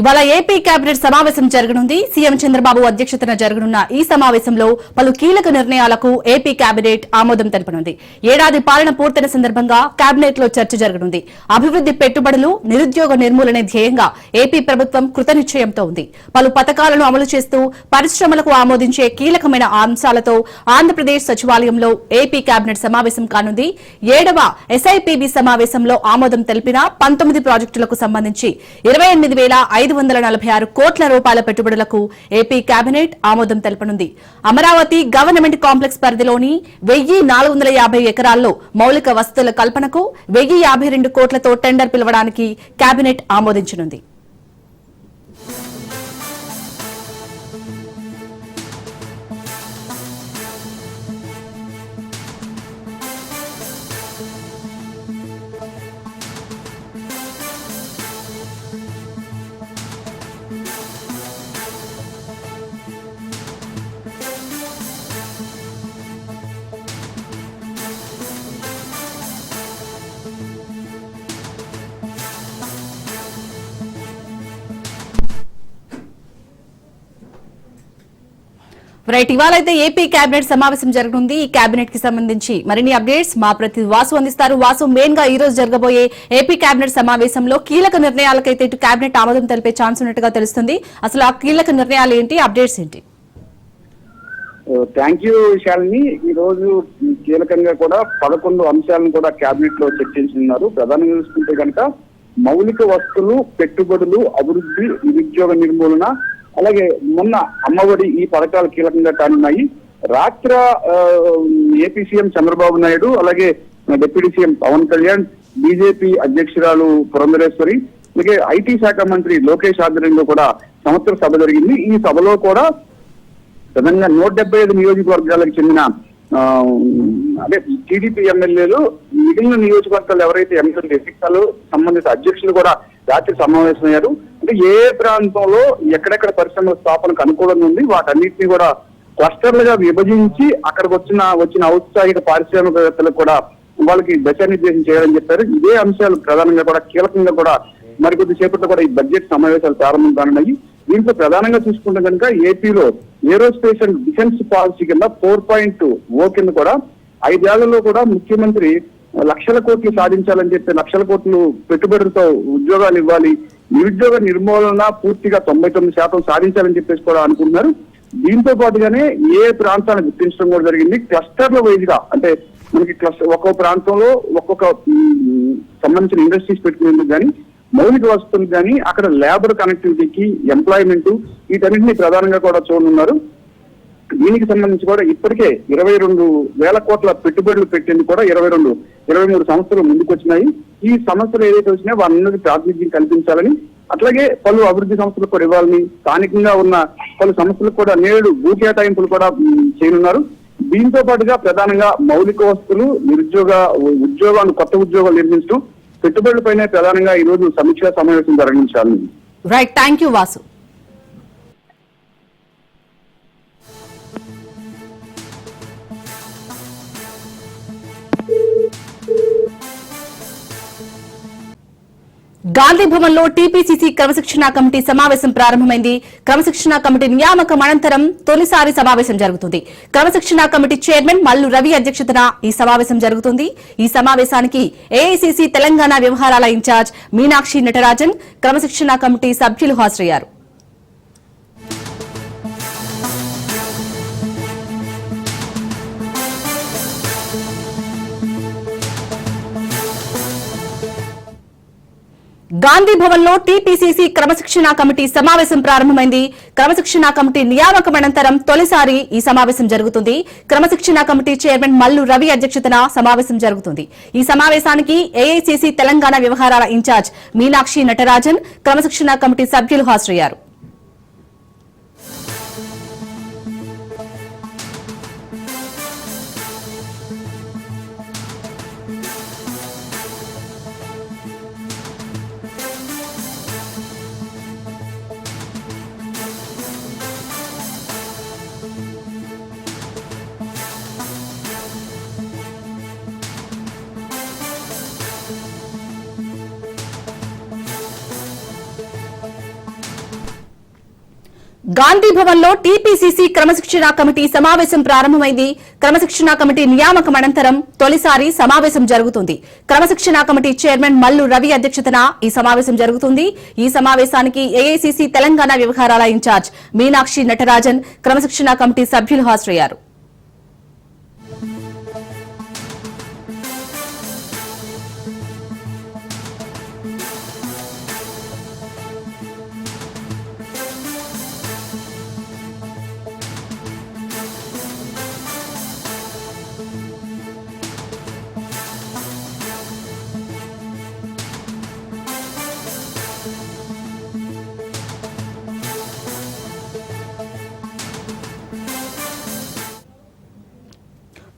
ఇవాళ AP cabinet సమావేశం జరగనుంది. సీఎం చంద్రబాబు అధ్యక్షతన జరగనున్న ఈ సమావేశంలో పలు కీలక నిర్ణయాలకు ఏపీ కేబినెట్ ఆమోదం తెలపనుంది. ఏడాది పాలన పూర్తయిన సందర్భంగా కేబినెట్ లో చర్చ జరగనుంది. అభివృద్ది, పెట్టుబడులు, నిరుద్యోగ నిర్మూలనే ధ్యేయంగా ఏపీ ప్రభుత్వం కృతనిశ్చయంతో ఉంది. పలు పథకాలను అమలు చేస్తూ పరిశ్రమలకు ఆమోదించే కీలకమైన అంశాలతో ఆంధ్రప్రదేశ్ సచివాలయంలో ఏపీ కేబినెట్ సమావేశం కానుంది. 7వ ఎస్ఐపిబి సమావేశంలో ఆమోదం తెలిపిన 19 ప్రాజెక్టులకు సంబంధించి 28,546 కోట్ల రూపాయల పెట్టుబడులకు ఏపీ కేబినెట్ ఆమోదం తెలపనుంది. అమరావతి గవర్నమెంట్ కాంప్లెక్స్ పరిధిలోని 1,450 ఎకరాల్లో మౌలిక వసతుల కల్పనకు 1,052 కోట్లతో టెండర్ పిలవడానికి కేబినెట్ ఆమోదించనుంది. రైట్, ఇవాళ అయితే ఏపీ కేబినెట్ సమావేశం జరగనుంది. ఈ కేబినెట్ కి సంబంధించి మరిన్ని అప్డేట్స్ మా ప్రతినిధి వాసు అందిస్తారు. వాసు, మెయిన్ గా ఈ రోజు జరగబోయే ఏపీ కేబినెట్ సమావేశంలో కీలక నిర్ణయాలకైతే ఇటు కేబినెట్ ఆమోదం తెలిపే ఛాన్స్ ఉన్నట్టుగా తెలుస్తుంది. అసలు ఆ కీలక నిర్ణయాలు ఏంటి, అప్డేట్స్ ఏంటి? Thank you Shalini. ఈ రోజు కీలకంగా కూడా 11 అంశాలను కూడా కేబినెట్ లో చర్చించున్నారు. ప్రధానంగా చూసుకుంటే కనుక మౌలిక వస్తువులు, పెట్టుబడులు, అభివృద్ధి, నిరుద్యోగ నిర్మూలన, అలాగే మొన్న అమ్మఒడి, ఈ పథకాలు కీలకంగా కానున్నాయి. రాష్ట్ర ఏపీ సీఎం చంద్రబాబు నాయుడు, అలాగే deputy CM Pawan Kalyan, BJP అధ్యక్షురాలు పురంధరేశ్వరి, అలాగే ఐటీ శాఖ మంత్రి లోకేష్ ఆధ్వర్యంలో కూడా సంవత్సర సభ జరిగింది. ఈ సభలో కూడా ప్రధానంగా 175 నియోజకవర్గాలకు చెందిన అదే టీడీపీ ఎమ్మెల్యేలు, మిగిలిన నియోజకవర్గాలు ఎవరైతే ఎమ్మెల్యేలు ఎన్నికలు సంబంధిత అధ్యక్షులు కూడా రాత్రి సమావేశమయ్యారు. అంటే ఏ ప్రాంతంలో ఎక్కడెక్కడ పరిశ్రమల స్థాపనకు అనుకూలంగా ఉంది వాటన్నిటిని కూడా క్లస్టర్లుగా విభజించి అక్కడికి వచ్చిన ఔత్సాహిక పారిశ్రామికవేత్తలకు కూడా వాళ్ళకి దిశానిర్దేశం చేయాలని చెప్పారు. ఇదే అంశాలు ప్రధానంగా కూడా కీలకంగా కూడా మరికొద్ది సేపట్లో కూడా ఈ బడ్జెట్ సమావేశాలు ప్రారంభం కానున్నాయి. దీంట్లో ప్రధానంగా చూసుకుంటే కనుక ఏపీలో ఏరోస్పేస్ అండ్ డిఫెన్స్ పాలసీ కింద 4.0 కింద కూడా 5 ఏళ్లలో కూడా ముఖ్యమంత్రి లక్షల కోట్లు సాధించాలని చెప్పి, లక్షల కోట్లు పెట్టుబడులతో ఉద్యోగాలు ఇవ్వాలి, నిరుద్యోగ నిర్మూలన పూర్తిగా 99% సాధించాలని చెప్పేసి కూడా అనుకుంటున్నారు. దీంతో పాటుగానే ఏ ప్రాంతాలను గుర్తించడం కూడా జరిగింది. క్లస్టర్ల వైజ్ గా, అంటే మనకి ఒక్కొక్క ప్రాంతంలో ఒక్కొక్క సంబంధించిన ఇండస్ట్రీస్ పెట్టుకునేందుకు కానీ, మౌలిక వస్తువులు కానీ, అక్కడ లేబర్ కనెక్టివిటీకి, ఎంప్లాయ్మెంట్, వీటన్నింటినీ ప్రధానంగా కూడా చూడనున్నారు. దీనికి సంబంధించి కూడా ఇప్పటికే 22,000 కోట్ల పెట్టుబడులు పెట్టేందుకు కూడా 23 సంస్థలు ముందుకొచ్చినాయి. ఈ సంస్థలు ఏదైతే వచ్చినాయో వారందరికీ ప్రాతినిధ్యం కల్పించాలని, అట్లాగే పలు అభివృద్ధి సంస్థలకు కూడా ఇవ్వాలని, స్థానికంగా ఉన్న పలు సంస్థలకు కూడా నేడు భూ కేటాయింపులు కూడా చేయనున్నారు. దీంతో పాటుగా ప్రధానంగా మౌలిక వస్తువులు, కొత్త ఉద్యోగాలు నిర్మించడం, పెట్టుబడులపైనే ప్రధానంగా ఈ రోజు సమీక్షా సమావేశం జరగించాలి. Right, thank you Vasu. Gandhi Bhavan లో టీపీసీసీ క్రమశిక్షణ కమిటీ సమావేశం ప్రారంభమైంది. క్రమశిక్షణ కమిటీ నియామకం అనంతరం తొలిసారి సమావేశం జరుగుతుంది. క్రమశిక్షణ కమిటీ చైర్మన్ మల్లు రవి అధ్యక్షతన ఈ సమావేశం జరుగుతుంది. ఈ సమావేశానికి ఏఐసీసీ తెలంగాణ వ్యవహారాల ఇన్ఛార్జ్ మీనాక్షి నటరాజన్, క్రమశిక్షణ కమిటీ సభ్యులు హాజరయ్యారు. గాంధీ భవన్ లో టీపీసీసీ క్రమశిక్షణ కమిటీ సమావేశం ప్రారంభమైంది. క్రమశిక్షణ కమిటీ నియామకం అనంతరం తొలిసారి ఈ సమావేశం జరుగుతుంది. క్రమశిక్షణ కమిటీ చైర్మన్ మల్లు రవి అధ్యక్షతన సమావేశం జరుగుతుంది. ఈ సమావేశానికి ఏఐసీసీ తెలంగాణ వ్యవహారాల ఇన్ఛార్జ్ మీనాక్షి నటరాజన్, క్రమశిక్షణ కమిటీ సభ్యులు హాజరయ్యారు. గాంధీ భవన్ లో టీపీసీసీ క్రమశిక్షణ కమిటీ సమావేశం ప్రారంభమైంది. క్రమశిక్షణ కమిటీ నియామకం అనంతరం తొలిసారి సమావేశం జరుగుతుంది. క్రమశిక్షణ కమిటీ చైర్మన్ మల్లు రవి అధ్యక్షతన ఈ సమావేశం జరుగుతుంది. ఈ సమావేశానికి ఏఐసీసీ తెలంగాణ వ్యవహారాల ఇన్ఛార్జ్ మీనాక్షి నటరాజన్, క్రమశిక్షణ కమిటీ సభ్యులు హాజరయ్యారు.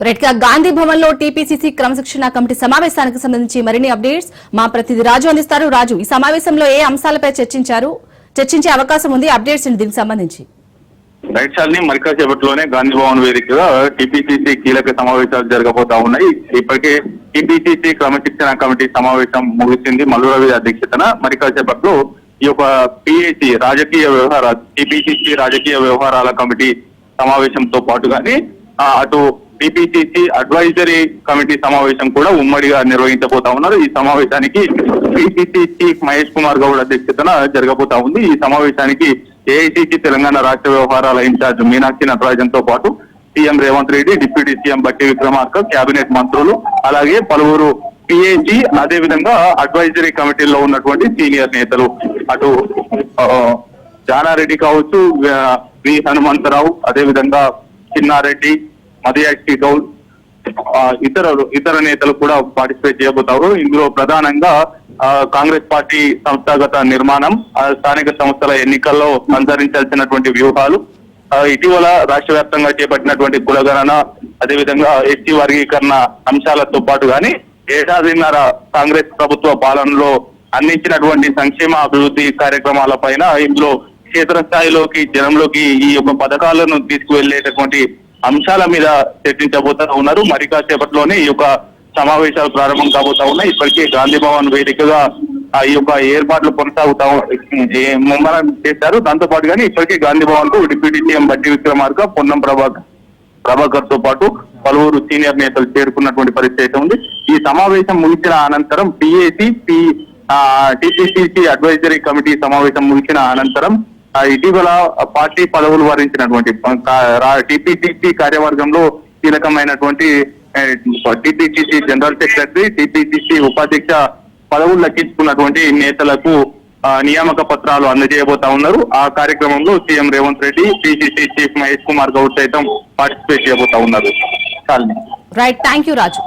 రైట్ గా గాంధీ భవన్ లో టీపీసీసీ క్రమశిక్షణ కమిటీ సమావేశానికి సంబంధించి మరిన్ని అప్డేట్స్ మా ప్రతినిధి రాజు అందిస్తారు. రాజు, ఈ సమావేశంలో ఏ అంశాలపై చర్చించే అవకాశం ఉంది? అప్డేట్స్ దీనికి సంబంధించి. రైట్ శాలిని, మరి కాసేపట్లోనే గాంధీ భవన్ వేదికగా టీపీసీసీ కీలక సమావేశాలు జరగబోతా ఉన్నాయి. ఇప్పటికే టీపీసీసీ క్రమశిక్షణ కమిటీ సమావేశం ముగిసింది. మల్లు రవి అధ్యక్షతన మరి కాసేపట్లో ఈ యొక్క పిఏసీ టీపీసీసీ రాజకీయ వ్యవహారాల కమిటీ సమావేశంతో పాటుగానే అటు టీపీసీసీ అడ్వైజరీ కమిటీ సమావేశం కూడా ఉమ్మడిగా నిర్వహించబోతా ఉన్నారు. ఈ సమావేశానికి టీపీసీ చీఫ్ మహేష్ కుమార్ గౌడ్ అధ్యక్షతన జరగబోతా ఉంది. ఈ సమావేశానికి ఏఐసీసీ తెలంగాణ రాష్ట్ర వ్యవహారాల ఇన్ఛార్జ్ మీనాక్షి నటరాజన్ తో పాటు CM Revanth Reddy, deputy CM బట్టి విక్రమార్క, కేబినెట్ మంత్రులు, అలాగే పలువురు పిఏజీ, అదే విధంగా అడ్వైజరీ కమిటీలో ఉన్నటువంటి సీనియర్ నేతలు, అటు జానారెడ్డి కావచ్చు, వి హనుమంతరావు, అదే విధంగా చిన్నారెడ్డి, మధుయాక్షి గౌడ్, ఇతర నేతలు కూడా పార్టిసిపేట్ చేయబోతారు. ఇందులో ప్రధానంగా కాంగ్రెస్ పార్టీ సంస్థాగత నిర్మాణం, స్థానిక సంస్థల ఎన్నికల్లో అనుసరించాల్సినటువంటి వ్యూహాలు, ఇటీవల రాష్ట్ర వ్యాప్తంగా చేపట్టినటువంటి కులగణన, అదేవిధంగా ఎస్టీ వర్గీకరణ అంశాలతో పాటు గాని ఏడాదిన్నర కాంగ్రెస్ ప్రభుత్వ పాలనలో అందించినటువంటి సంక్షేమ అభివృద్ధి కార్యక్రమాల పైన ఇందులో క్షేత్రస్థాయిలోకి జనంలోకి ఈ యొక్క పథకాలను తీసుకువెళ్లేటటువంటి అంశాల మీద చర్చించబోతా ఉన్నారు. మరి కాసేపట్లోనే ఈ యొక్క సమావేశాలు ప్రారంభం కాబోతా ఉన్నాయి. ఇప్పటికే గాంధీ భవన్ వేదికగా ఈ యొక్క ఏర్పాట్లు కొనసాగుతా ముమ్మరం చేశారు. దాంతో పాటు కానీ ఇప్పటికే గాంధీ భవన్ కు డిప్యూటీ సీఎం బట్టి విక్రమార్క, పొన్నం ప్రభాకర్ తో పాటు పలువురు సీనియర్ నేతలు చేరుకున్నటువంటి పరిస్థితి ఉంది. ఈ సమావేశం ముగిసిన అనంతరం టీపీసీసీ అడ్వైజరీ కమిటీ సమావేశం ముగిసిన అనంతరం ఇటీవల పార్టీ పదవులు వరించినటువంటి టీపీసీసీ కార్యవర్గంలో కీలకమైనటువంటి టీపీసీసీ జనరల్ సెక్రటరీ, టీపీసీసీ ఉపాధ్యక్ష పదవులు లెక్కించుకున్నటువంటి నేతలకు నియామక పత్రాలు అందజేయబోతా ఉన్నారు. ఆ కార్యక్రమంలో CM Revanth Reddy, PCC chief Mahesh Kumar Goud సైతం పార్టిసిపేట్ చేయబోతా ఉన్నారు. Right, thank you Raju.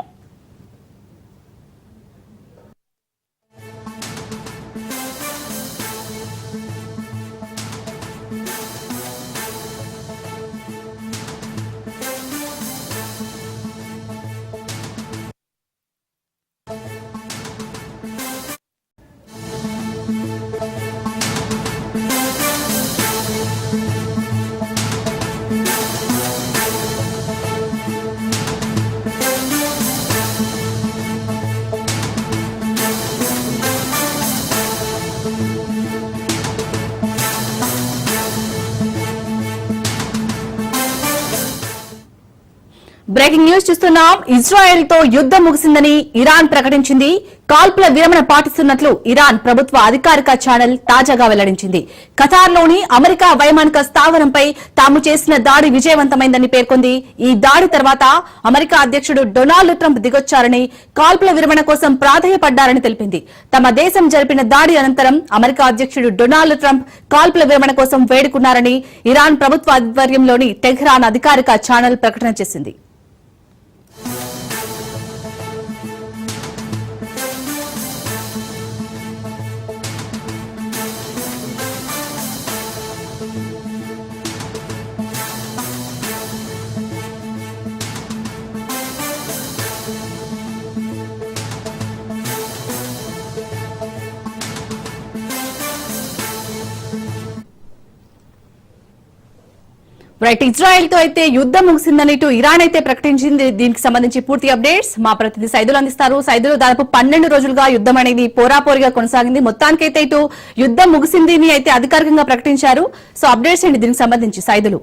Breaking news చూస్తున్నాం. ఇజ్రాయెల్ తో యుద్దం ముగిసిందని ఇరాన్ ప్రకటించింది. కాల్పుల విరమణ పాటిస్తున్నట్లు ఇరాన్ ప్రభుత్వ అధికారిక ఛానల్ తాజాగా వెల్లడించింది. ఖతార్లోని అమెరికా వైమానిక స్థావరంపై తాము చేసిన దాడి విజయవంతమైందని పేర్కొంది. ఈ దాడి తర్వాత అమెరికా అధ్యక్షుడు డొనాల్డ్ ట్రంప్ దిగొచ్చారని, కాల్పుల విరమణ కోసం ప్రాధేయపడ్డారని తెలిపింది. తమ దేశం జరిపిన దాడి అనంతరం అమెరికా అధ్యక్షుడు డొనాల్డ్ ట్రంప్ కాల్పుల విరమణ కోసం వేడుకున్నారని ఇరాన్ ప్రభుత్వ ఆధ్వర్యంలోని టెహ్రాన్ అధికారిక ఛానల్ ప్రకటన చేసింది. రైట్, ఇజ్రాయెల్ తో అయితే యుద్ధం ముగిసిందని ఇటు ఇరాన్ అయితే ప్రకటించింది. దీనికి సంబంధించి పూర్తి అప్డేట్స్ మా ప్రతినిధి సైదులు అందిస్తారు. సైదులు, దాదాపు 12 రోజులుగా యుద్ధం అనేది పోరాపోరిగా కొనసాగింది. మొత్తానికైతే ఇటు యుద్ధం ముగిసింది అని అయితే అధికారికంగా ప్రకటించారు. సో అప్డేట్స్ ఏంటి దీనికి సంబంధించి సైదులు?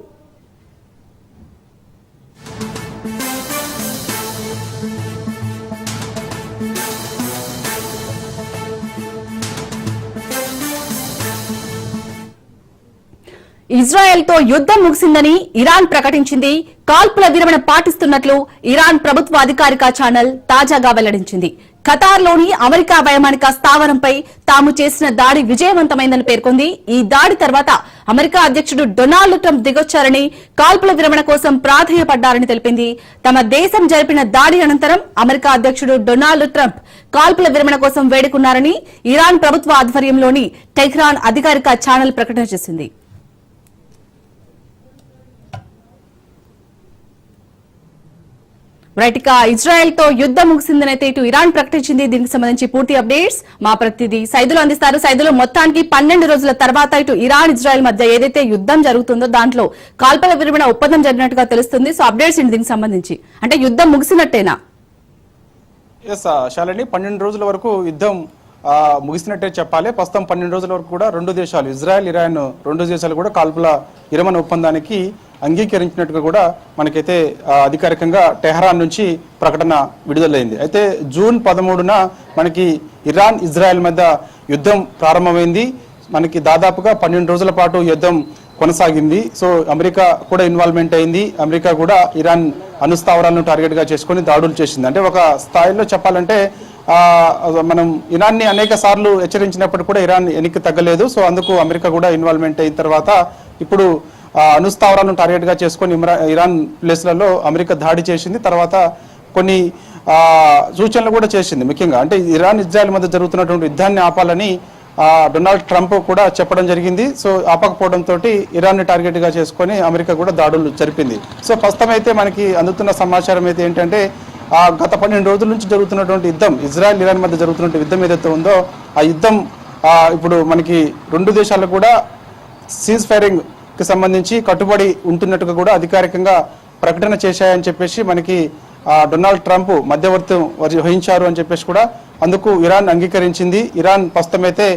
ఇజ్రాయెల్ తో యుద్ధం ముగిసిందని ఇరాన్ ప్రకటించింది. కాల్పుల విరమణ పాటిస్తున్నట్లు ఇరాన్ ప్రభుత్వ అధికారిక ఛానల్ తాజాగా వెల్లడించింది. ఖతార్లోని అమెరికా వైమానిక స్థావరంపై తాము చేసిన దాడి విజయవంతమైందని పేర్కొంది. ఈ దాడి తర్వాత అమెరికా అధ్యక్షుడు డొనాల్డ్ ట్రంప్ దిగొచ్చారని, కాల్పుల విరమణ కోసం ప్రాధేయపడ్డారని తెలిపింది. తమ దేశం జరిపిన దాడి అనంతరం అమెరికా అధ్యక్షుడు డొనాల్డ్ ట్రంప్ కాల్పుల విరమణ కోసం వేడుకున్నారని ఇరాన్ ప్రభుత్వ ఆధ్వర్యంలోని టెహ్రాన్ అధికారిక ఛానల్ ప్రకటన చేసింది. రైట్, ఇక ఇజ్రాయెల్ తో యుద్ధం ముగిసిందని అయితే ఇటు ఇరాన్ ప్రకటించింది. దీనికి సంబంధించి పూర్తి అప్డేట్స్ మా ప్రతినిధి సైదులు అందిస్తారు. సైదులు, మొత్తానికి 12 రోజుల తర్వాత ఇటు ఇరాన్ ఇజ్రాయెల్ మధ్య ఏదైతే యుద్ధం జరుగుతుందో దాంట్లో కాల్పుల విరమణ ఒప్పందం జరిగినట్టుగా తెలుస్తుంది. సో అప్డేట్స్ ఏంటి దీనికి సంబంధించి? అంటే యుద్ధం ముగిసినట్టేనా? శాలిని, 12 రోజుల వరకు యుద్ధం ముగిసినట్టే చెప్పాలి. ప్రస్తుతం 12 రోజుల వరకు కూడా రెండు దేశాలు, ఇజ్రాయెల్ ఇరాన్ రెండు దేశాలు కూడా కాల్పుల విరమణ ఒప్పందానికి అంగీకరించినట్టుగా కూడా మనకైతే అధికారికంగా టెహరాన్ నుంచి ప్రకటన విడుదలైంది. అయితే జూన్ 13న మనకి ఇరాన్ ఇజ్రాయెల్ మధ్య యుద్ధం ప్రారంభమైంది. మనకి దాదాపుగా 12 రోజుల పాటు యుద్ధం కొనసాగింది. సో అమెరికా కూడా ఇన్వాల్వ్మెంట్ అయింది. అమెరికా కూడా ఇరాన్ అణుస్థావరాలను టార్గెట్ గా చేసుకుని దాడులు చేసింది. అంటే ఒక స్థాయిలో చెప్పాలంటే మనం ఇరాన్ని అనేక సార్లు హెచ్చరించినప్పుడు కూడా ఇరాన్ వెనక్కి తగ్గలేదు. సో అందుకు అమెరికా కూడా ఇన్వాల్వ్మెంట్ అయిన తర్వాత ఇప్పుడు అణుస్థావరాలను టార్గెట్ గా చేసుకుని ఇరాన్ ప్లేస్లలో అమెరికా దాడి చేసింది. తర్వాత కొన్ని సూచనలు కూడా చేసింది. ముఖ్యంగా అంటే ఇరాన్ ఇజ్రాయెల్ మధ్య జరుగుతున్నటువంటి యుద్ధాన్ని ఆపాలని డొనాల్డ్ ట్రంప్ కూడా చెప్పడం జరిగింది. సో ఆపకపోవడంతో ఇరాన్ని టార్గెట్ గా చేసుకొని అమెరికా కూడా దాడులు జరిపింది. సో ప్రస్తుతం అయితే మనకి అందుతున్న సమాచారం అయితే ఏంటంటే గత 12 రోజుల నుంచి జరుగుతున్నటువంటి యుద్ధం, ఇజ్రాయెల్ ఇరాన్ మధ్య జరుగుతున్న యుద్ధం ఏదైతే ఉందో ఆ యుద్ధం ఇప్పుడు మనకి రెండు దేశాలు కూడా సీజ్ ఫైరింగ్ కి సంబంధించి కట్టుబడి ఉంటున్నట్టుగా కూడా అధికారికంగా ప్రకటన చేశాయని చెప్పేసి మనకి డొనాల్డ్ ట్రంప్ మధ్యవర్తి వహించారు అని చెప్పేసి కూడా అందుకు ఇరాన్ అంగీకరించింది. ఇరాన్ ప్రస్తుతం అయితే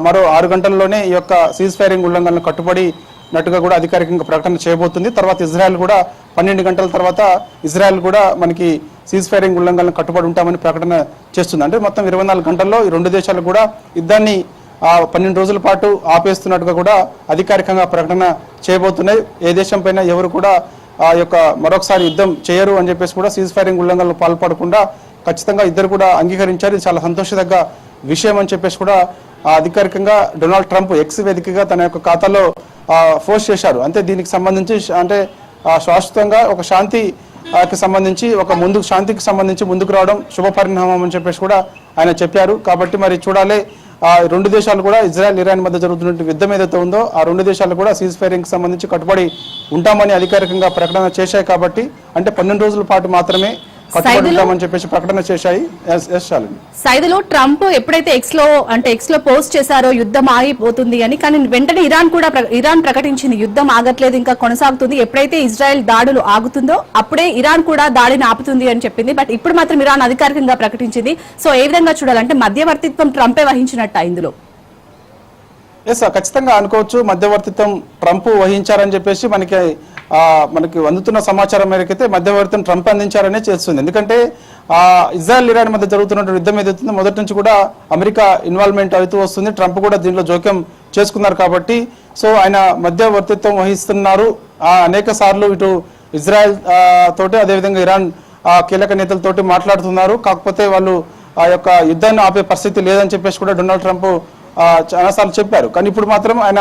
మరో 6 గంటల్లోనే ఈ యొక్క సీజ్ ఫైరింగ్ ఉల్లంఘనలు కట్టుబడినట్టుగా కూడా అధికారికంగా ప్రకటన చేయబోతుంది. తర్వాత ఇజ్రాయెల్ కూడా 12 గంటల తర్వాత ఇజ్రాయెల్ కూడా మనకి సీజ్ ఫైరింగ్ ఉల్లంఘనలు కట్టుబడి ఉంటామని ప్రకటన చేస్తుంది. అంటే మొత్తం 24 గంటల్లో ఈ రెండు దేశాలు కూడా యుద్ధాన్ని 12 రోజుల పాటు ఆపేస్తున్నట్టుగా కూడా అధికారికంగా ప్రకటన చేయబోతున్నాయి. ఏ దేశం పైన ఎవరు కూడా ఆ యొక్క మరొకసారి యుద్ధం చేయరు అని చెప్పేసి కూడా సీజ్ ఫైరింగ్ ఉల్లంఘనలు పాల్పడకుండా ఖచ్చితంగా ఇద్దరు కూడా అంగీకరించారు. ఇది చాలా సంతోషదగ్గ విషయం అని చెప్పేసి కూడా అధికారికంగా డొనాల్డ్ ట్రంప్ ఎక్స్ వేదికగా తన యొక్క ఖాతాలో పోస్ట్ చేశారు. అంటే దీనికి సంబంధించి అంటే శాశ్వతంగా ఒక శాంతికి సంబంధించి శాంతికి సంబంధించి ముందుకు రావడం శుభ పరిణామం అని చెప్పేసి కూడా ఆయన చెప్పారు. కాబట్టి మరి చూడాలి, రెండు దేశాలు కూడా ఇజ్రాయెల్ ఇరాన్ మధ్య జరుగుతున్న యుద్ధం ఏదైతే ఉందో ఆ రెండు దేశాలు కూడా సీజ్ ఫైరింగ్ కి సంబంధించి కట్టుబడి ఉంటామని అధికారికంగా ప్రకటన చేశాయి. కాబట్టి అంటే 12 రోజుల పాటు మాత్రమే కట్టుబడి ఉంటామని చెప్పేసి ప్రకటన చేశాయి. సైదులో ట్రంప్ ఎప్పుడైతే ఎక్స్ లో పోస్ట్ చేశారో యుద్ధం ఆగిపోతుంది అని, కానీ వెంటనే ఇరాన్ ప్రకటించింది యుద్ధం ఆగట్లేదు, ఇంకా కొనసాగుతుంది. ఎప్పుడైతే ఇజ్రాయెల్ దాడులు ఆగుతుందో అప్పుడే ఇరాన్ కూడా దాడిని ఆపుతుంది అని చెప్పింది. బట్ ఇప్పుడు మాత్రం ఇరాన్ అధికారికంగా ప్రకటించింది. సో ఏ విధంగా చూడాలంటే మధ్యవర్తిత్వం ట్రంపే వహించినట్ట ఇందులో? ఖచ్చితంగా అనుకోవచ్చు, మధ్యవర్తిత్వం ట్రంప్ వహించారని చెప్పేసి మనకి అందుతున్న సమాచారం మేరకైతే మధ్యవర్తిత్వం ట్రంప్ అందించారనే చేస్తుంది. ఎందుకంటే ఇజ్రాయెల్ ఇరాన్ మధ్య జరుగుతున్న యుద్ధం ఏదైతుందో మొదటి నుంచి కూడా అమెరికా ఇన్వాల్వ్మెంట్ అవుతూ వస్తుంది. ట్రంప్ కూడా దీనిలో జోక్యం చేసుకున్నారు. కాబట్టి సో ఆయన మధ్యవర్తిత్వం వహిస్తున్నారు. అనేక సార్లు ఇటు ఇజ్రాయెల్ తోటి అదేవిధంగా ఇరాన్ కీలక నేతలతోటి మాట్లాడుతున్నారు. కాకపోతే వాళ్ళు ఆ యొక్క యుద్ధాన్ని ఆపే పరిస్థితి లేదని చెప్పేసి కూడా డొనాల్డ్ ట్రంప్ చాలాసార్లు చెప్పారు. కానీ ఇప్పుడు మాత్రం ఆయన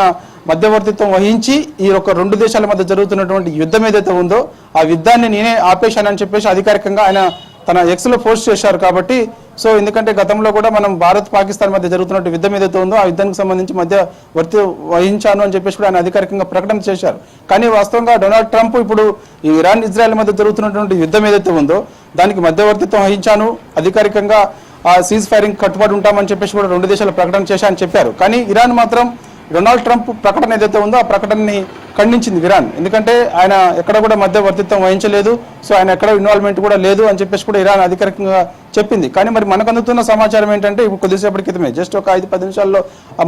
మధ్యవర్తిత్వం వహించి ఈ యొక్క రెండు దేశాల మధ్య జరుగుతున్నటువంటి యుద్ధం ఏదైతే ఉందో ఆ యుద్ధాన్ని నేనే ఆపేశానని చెప్పేసి అధికారికంగా ఆయన తన ఎక్స్ లో పోస్ట్ చేశారు. కాబట్టి సో ఎందుకంటే గతంలో కూడా మనం భారత్ పాకిస్తాన్ మధ్య జరుగుతున్న యుద్ధం ఏదైతే ఉందో ఆ యుద్ధానికి సంబంధించి మధ్యవర్తి వహించాను అని చెప్పేసి కూడా ఆయన అధికారికంగా ప్రకటన చేశారు. కానీ వాస్తవంగా డొనాల్డ్ ట్రంప్ ఇప్పుడు ఈ ఇరాన్ ఇజ్రాయెల్ మధ్య జరుగుతున్నటువంటి యుద్ధం ఏదైతే ఉందో దానికి మధ్యవర్తిత్వం వహించాను, అధికారికంగా సీజ్ ఫైరింగ్ కట్టుబడి ఉంటామని చెప్పేసి కూడా రెండు దేశాలు ప్రకటన చేశాయని చెప్పారు. కానీ ఇరాన్ మాత్రం డొనాల్డ్ ట్రంప్ ప్రకటన ఏదైతే ఉందో ఆ ప్రకటనని ఖండించింది ఇరాన్. ఎందుకంటే ఆయన ఎక్కడ కూడా మధ్యవర్తిత్వం వహించలేదు, సో ఆయన ఎక్కడ ఇన్వాల్వ్మెంట్ కూడా లేదు అని చెప్పేసి కూడా ఇరాన్ అధికారికంగా చెప్పింది. కానీ మరి మనకు అందుతున్న సమాచారం ఏంటంటే, ఇప్పుడు కొద్దిసేపటి క్రితమే జస్ట్ ఒక 5-10 నిమిషాల్లో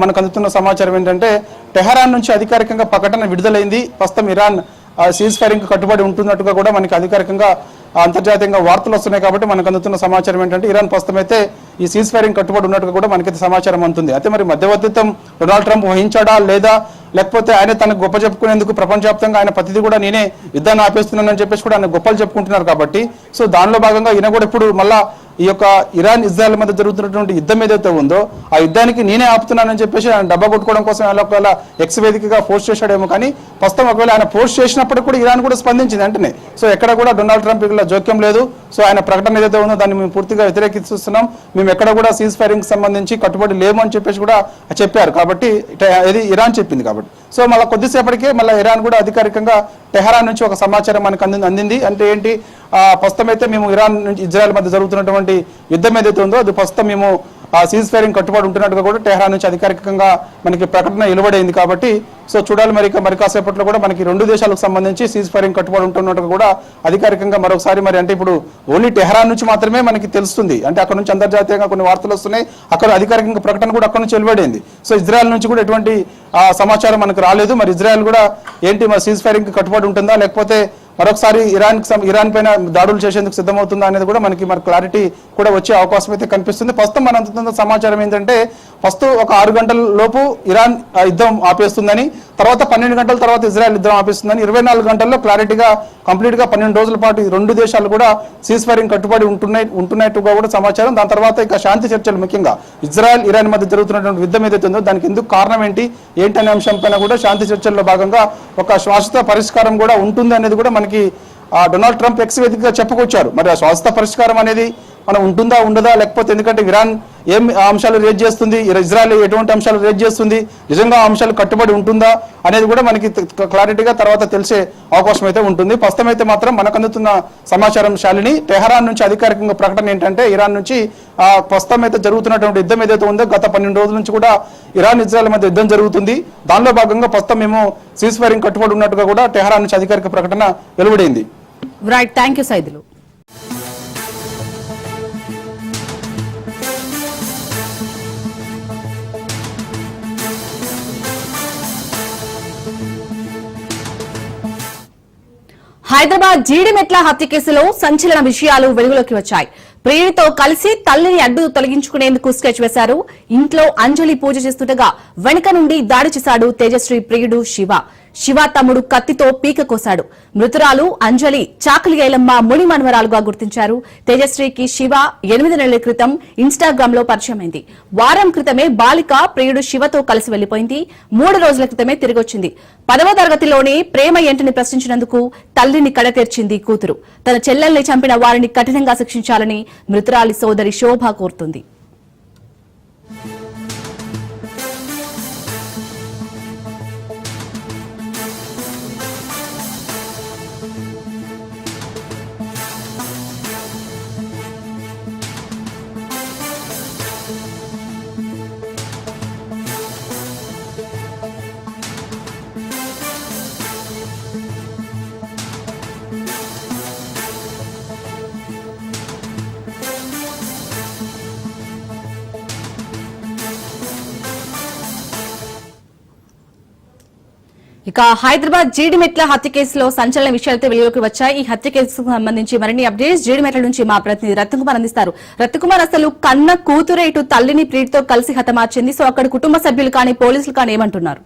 మనకు అందుతున్న సమాచారం ఏంటంటే, టెహరాన్ నుంచి అధికారికంగా ప్రకటన విడుదలైంది. ప్రస్తుతం ఇరాన్ సీజ్ ఫైరింగ్ కట్టుబడి ఉంటున్నట్టుగా కూడా మనకి అధికారికంగా అంతర్జాతీయంగా వార్తలు వస్తున్నాయి. కాబట్టి మనకు అందుతున్న సమాచారం ఏంటంటే, ఇరాన్ ప్రస్తుతం అయితే ఈ సీజ్ ఫైరింగ్ కట్టుబడి ఉన్నట్టుగా కూడా మనకైతే సమాచారం అందుతుంది. అయితే మరి మధ్యవర్తిత్వం డొనాల్డ్ ట్రంప్ వహించాడా లేదా, లేకపోతే ఆయన తనకు గొప్ప చెప్పుకునేందుకు ప్రపంచవ్యాప్తంగా ఆయన ప్రతిదీ కూడా నేనే యుద్ధాన్ని ఆపేస్తున్నానని చెప్పేసి కూడా ఆయన గొప్పలు చెప్పుకుంటున్నారు. కాబట్టి సో దానిలో భాగంగా ఈయన కూడా ఇప్పుడు మళ్ళా ఈ యొక్క ఇరాన్ ఇజ్రాయెల్ మధ్య జరుగుతున్నటువంటి యుద్ధం ఏదైతే ఉందో ఆ యుద్ధానికి నేనే ఆపుతున్నానని చెప్పేసి ఆయన డబ్బా కొట్టుకోవడం కోసం ఆయన ఒకవేళ ఎక్స్ వేదికగా పోస్ట్ చేశాడేమో. కానీ ప్రస్తుతం ఒకవేళ ఆయన పోస్ట్ చేసినప్పుడు కూడా ఇరాన్ కూడా స్పందించింది వెంటనే. సో ఎక్కడ కూడా డొనాల్డ్ ట్రంప్ ఇలా జోక్యం లేదు. సో ఆయన ప్రకటన ఏదైతే ఉందో దాన్ని మేము పూర్తిగా వ్యతిరేకిస్తున్నాం, మేము ఎక్కడ కూడా సీజ్ ఫైరింగ్ సంబంధించి కట్టుబడి లేము అని చెప్పేసి కూడా చెప్పారు. కాబట్టి ఇది ఇరాన్ చెప్పింది. కాబట్టి సో మళ్ళీ కొద్దిసేపటికే మళ్ళీ ఇరాన్ కూడా అధికారికంగా టెహరాన్ నుంచి ఒక సమాచారం మనకు అందింది. అంటే ఏంటి, ప్రస్తుతం అయితే మేము ఇరాన్ నుంచి ఇజ్రాయెల్ మధ్య జరుగుతున్నటువంటి యుద్ధం ఏదైతే ఉందో అది ప్రస్తుతం మేము సీజ్ ఫైరింగ్ కట్టుబడి ఉంటున్నట్టుగా కూడా టెహరాన్ నుంచి అధికారికంగా మనకి ప్రకటన వెలువడైంది. కాబట్టి సో చూడాలి మరి కాసేపట్లో కూడా మనకి 2 దేశాలకు సంబంధించి సీజ్ ఫైరింగ్ కట్టుబడి ఉంటున్నట్టుగా కూడా అధికారికంగా మరొకసారి మరి అంటే ఇప్పుడు ఓన్లీ టెహరాన్ నుంచి మాత్రమే మనకి తెలుస్తుంది. అంటే అక్కడ నుంచి అంతర్జాతీయంగా కొన్ని వార్తలు వస్తున్నాయి, అక్కడ అధికారికంగా ప్రకటన కూడా అక్కడ నుంచి వెలువడింది. సో ఇజ్రాయెల్ నుంచి కూడా ఎటువంటి సమాచారం మనకు రాలేదు. మరి ఇజ్రాయెల్ కూడా ఏంటి మరి సీజ్ ఫైరింగ్ కట్టుబడి ఉంటుందా, లేకపోతే మరొకసారి ఇరాన్ పైన దాడులు చేసేందుకు సిద్ధమవుతుందా అనేది కూడా మనకి క్లారిటీ కూడా వచ్చే అవకాశం అయితే కనిపిస్తుంది. ప్రస్తుతం మన అందుతున్న సమాచారం ఏంటంటే, ఫస్ట్ ఒక 6 గంటల లోపు ఇరాన్ యుద్ధం ఆపేస్తుందని, తర్వాత 12 గంటల తర్వాత ఇజ్రాయెల్ యుద్ధం ఆపేస్తుందని, 24 గంటల్లో క్లారిటీగా కంప్లీట్ గా 12 రోజుల పాటు ఈ 2 దేశాలు కూడా సీజ్ ఫైరింగ్ కట్టుబడి ఉంటున్నట్టుగా కూడా సమాచారం. దాని తర్వాత ఇక శాంతి చర్చలు, ముఖ్యంగా ఇజ్రాయెల్ ఇరాన్ మధ్య జరుగుతున్నటువంటి యుద్ధం ఏదైతే ఉందో దానికి ఎందుకు కారణం ఏంటనే అంశం పైన కూడా శాంతి చర్చల్లో భాగంగా ఒక శాశ్వత పరిష్కారం కూడా ఉంటుంది అనేది కూడా మనకి డొనాల్డ్ ట్రంప్ ఎక్స్ వేదికగా చెప్పుకొచ్చారు. మరి ఆ శాశ్వత పరిష్కారం అనేది మనం ఉంటుందా ఉండదా, లేకపోతే ఎందుకంటే ఇరాన్ ఏం అంశాలు రేజ్ చేస్తుంది, ఇజ్రాయెల్ ఎటువంటి అంశాలు రేజ్ చేస్తుంది, నిజంగా అంశాలు కట్టుబడి ఉంటుందా అనేది కూడా మనకి క్లారిటీగా తర్వాత తెలిసే అవకాశం అయితే ఉంటుంది. ప్రస్తుతం అయితే మాత్రం మనకు అందుతున్న సమాచారం శాలిని, టెహరాన్ నుంచి అధికారికంగా ప్రకటన ఏంటంటే, ఇరాన్ నుంచి ప్రస్తుతం అయితే జరుగుతున్నటువంటి యుద్ధం ఏదైతే ఉందో గత 12 రోజుల నుంచి కూడా ఇరాన్ ఇజ్రాయెల్ మధ్య యుద్ధం జరుగుతుంది. దానిలో భాగంగా ప్రస్తుతం మేము సీజ్ ఫైరింగ్ కట్టుబడి ఉన్నట్టుగా కూడా టెహరాన్ నుంచి అధికారిక ప్రకటన వెలువడింది. Right, thank you Saidulu. Hyderabad Jeedimetla హత్య కేసులో సంచలన విషయాలు వెలుగులోకి వచ్చాయి. ప్రియుడితో కలిసి తల్లిని అడ్డు తొలగించుకునేందుకు స్కెచ్ వేశారు. ఇంట్లో అంజలి పూజ చేస్తుండగా వెనుక నుండి దాడి చేశాడు తేజశ్రీ ప్రియుడు శివ. శివ తమ్ముడు కత్తితో పీక కోశాడు. మృతురాలు అంజలి చాకలి ఐలమ్మ ముని మనవరాలుగా గుర్తించారు. తేజశ్రీకి శివ 8 నెలల క్రితం ఇన్స్టాగ్రామ్ లో పరిచయమైంది. వారం క్రితమే బాలిక ప్రియుడు శివతో కలిసి వెళ్లిపోయింది. 3 రోజుల క్రితమే తిరిగొచ్చింది. 10వ తరగతిలోనే ప్రేమ ఏంటని ప్రశ్నించినందుకు తల్లిని కడతీర్చింది కూతురు. తన చెల్లెల్ని చంపిన వారిని కఠినంగా శిక్షించాలని మృతురాలి సోదరి శోభ కోరుతుంది. ఇక హైదరాబాద్ జీడిమెట్ల హత్య కేసులో సంచలన విషయాలతో వెలుగులోకి వచ్చాయి. ఈ హత్య కేసుకు సంబంధించి మరిన్ని అప్డేట్స్ జీడిమెట్ల నుంచి మా ప్రతినిధి రత్నకుమార్ అందిస్తారు. రత్నకుమార్, అసలు కన్న కూతురే ఇటు తల్లిని ప్రీతితో కలిసి హతమార్చింది. సో అక్కడ కుటుంబ సభ్యులు కానీ పోలీసులు కానీ ఏమంటున్నారు?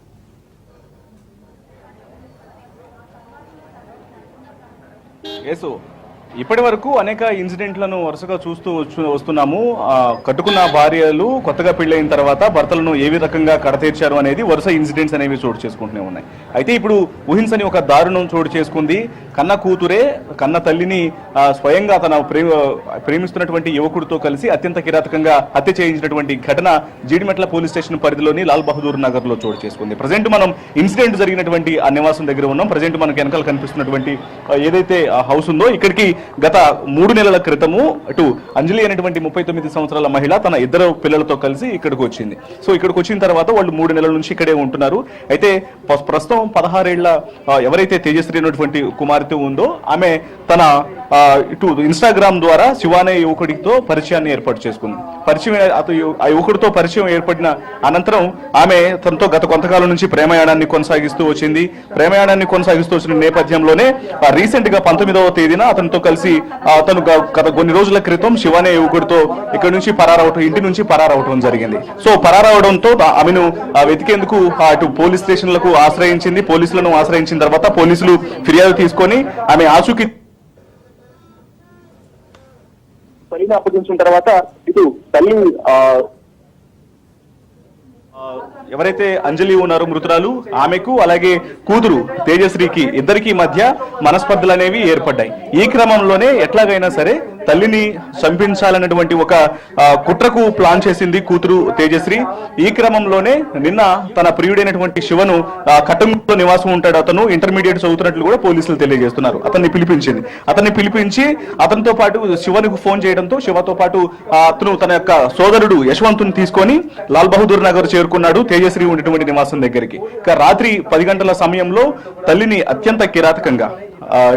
ఇప్పటి వరకు అనేక ఇన్సిడెంట్లను వరుసగా చూస్తూ వస్తున్నాము. కట్టుకున్న భార్యలు కొత్తగా పెళ్ళైన తర్వాత భర్తలను ఏ రకంగా కడతీర్చారు అనేది వరుస ఇన్సిడెంట్స్ అనేవి చోటు చేసుకుంటూనే ఉన్నాయి. అయితే ఇప్పుడు ఊహించని ఒక దారుణం చోటు చేసుకుంది. కన్న కూతురే కన్న తల్లిని స్వయంగా తన ప్రేమిస్తున్నటువంటి యువకుడితో కలిసి అత్యంత కిరాతకంగా హత్య చేయించినటువంటి ఘటన జీడిమెట్ల పోలీస్ స్టేషన్ పరిధిలోని లాల్ బహదూర్ నగర్ లో చోటు చేసుకుంది. ప్రజెంట్ మనం ఇన్సిడెంట్ జరిగినటువంటి ఆ నివాసం దగ్గర ఉన్నాం. ప్రజెంట్ మనకు వెనకాల కనిపిస్తున్నటువంటి ఏదైతే హౌస్ ఉందో ఇక్కడికి గత 3 నెలల క్రితము అటు అంజలి అనేటువంటి 39 సంవత్సరాల మహిళ తన 2 పిల్లలతో కలిసి ఇక్కడికి వచ్చింది. సో ఇక్కడికి వచ్చిన తర్వాత వాళ్ళు 3 నెలల నుంచి ఇక్కడే ఉంటున్నారు. అయితే ప్రస్తుతం 16 ఏళ్ల ఎవరైతే తేజశ్రీ అనేటువంటి కుమార్తె ఉందో ఆమె తన ఇటు ఇన్స్టాగ్రామ్ ద్వారా శివానే యువకుడితో పరిచయాన్ని ఏర్పాటు చేసుకుంది. ఆ యువకుడితో పరిచయం ఏర్పడిన అనంతరం ఆమె తనతో గత కొంతకాలం నుంచి ప్రేమయాణాన్ని కొనసాగిస్తూ వచ్చిన నేపథ్యంలోనే రీసెంట్ గా 19వ తేదీన అతనితో కలిసి అతను గత కొన్ని రోజుల క్రితం శివానే యువకుడితో ఇక్కడ నుంచి ఇంటి నుంచి పరారవటం జరిగింది. సో పరారవడంతో ఆమెను వెతికేందుకు అటు పోలీస్ స్టేషన్లకు పోలీసులను ఆశ్రయించిన తర్వాత పోలీసులు ఫిర్యాదు తీసుకొని ఆమె ఆచూకీ అప్పగించిన తర్వాత ఇటు తల్లి ఎవరైతే అంజలి ఉన్నారో మృతురాలు ఆమెకు అలాగే కూతురు తేజశ్రీకి ఇద్దరికి మధ్య మనస్పర్ధలు అనేవి ఏర్పడ్డాయి. ఈ క్రమంలోనే ఎట్లాగైనా సరే తల్లిని చంపించాలన్నటువంటి ఒక కుట్రకు ప్లాన్ చేసింది కూతురు తేజశ్రీ. ఈ క్రమంలోనే నిన్న తన ప్రియుడైనటువంటి శివను కట్టంలో నివాసం ఉంటాడు, అతను ఇంటర్మీడియట్ చదువుతున్నట్లు కూడా పోలీసులు తెలియజేస్తున్నారు. అతన్ని పిలిపించి అతనితో పాటు శివనికి ఫోన్ చేయడంతో శివతో పాటు అతను తన యొక్క సోదరుడు యశ్వంతుని తీసుకొని లాల్ బహదూర్ నగర్ చేరుకున్నాడు తేజశ్రీ ఉన్నటువంటి నివాసం దగ్గరికి. రాత్రి 10 గంటల సమయంలో తల్లిని అత్యంత కిరాతకంగా